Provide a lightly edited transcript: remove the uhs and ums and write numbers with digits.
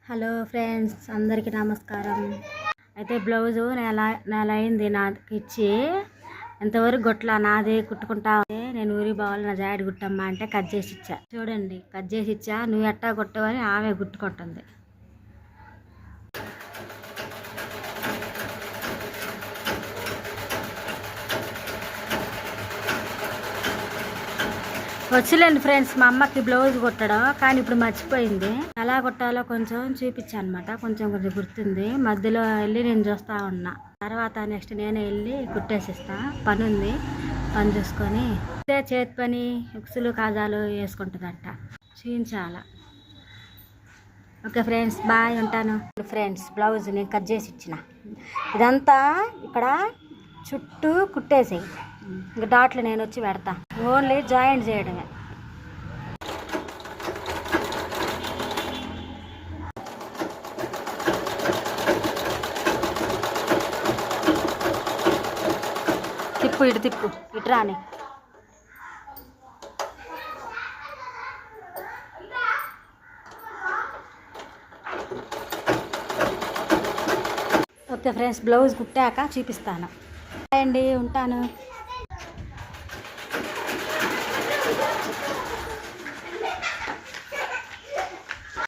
Hello friends, అందరికీ నమస్కారం. అయితే బ్లౌజు నెల అయింది నాకు ఇచ్చి, ఎంతవరకు గుట్ల నాదే కుట్టుకుంటా. నేను ఊరి బావాలి నా జాయిడ్ కుట్టమ్మా అంటే కట్ చేసి ఇచ్చా. చూడండి, కట్ చేసి ఇచ్చా. నువ్వు ఎట్టా కుట్టవని ఆమె కుట్టుకుంటుంది. వచ్చలేండి ఫ్రెండ్స్, మా అమ్మకి బ్లౌజ్ కుట్టడం, కానీ ఇప్పుడు మర్చిపోయింది. ఎలా కుట్టాలో కొంచెం చూపించాను అనమాట. కొంచెం గుర్తుంది. మధ్యలో వెళ్ళి నేను చూస్తూ ఉన్నా. తర్వాత నెక్స్ట్ నేనే వెళ్ళి కుట్టేసిస్తా. పని ఉంది, పని చూసుకొని చేతి పని ఉక్సులు కాజాలు వేసుకుంటుందంట. చూపించాల. ఓకే ఫ్రెండ్స్, బాయ్, ఉంటాను. ఫ్రెండ్స్, బ్లౌజ్ నేను కట్ చేసి ఇచ్చిన. ఇదంతా ఇక్కడ చుట్టూ కుట్టేసేయి. ఇంకా డాట్లు నేను వచ్చి పెడతా. ఓన్లీ జాయింట్ చేయడమే. తిప్పు, ఇటు తిప్పు, ఇటు రాని. ఓకే ఫ్రెండ్స్, బ్లౌజ్ కుట్టాక చూపిస్తాను. అండి, ఉంటాను.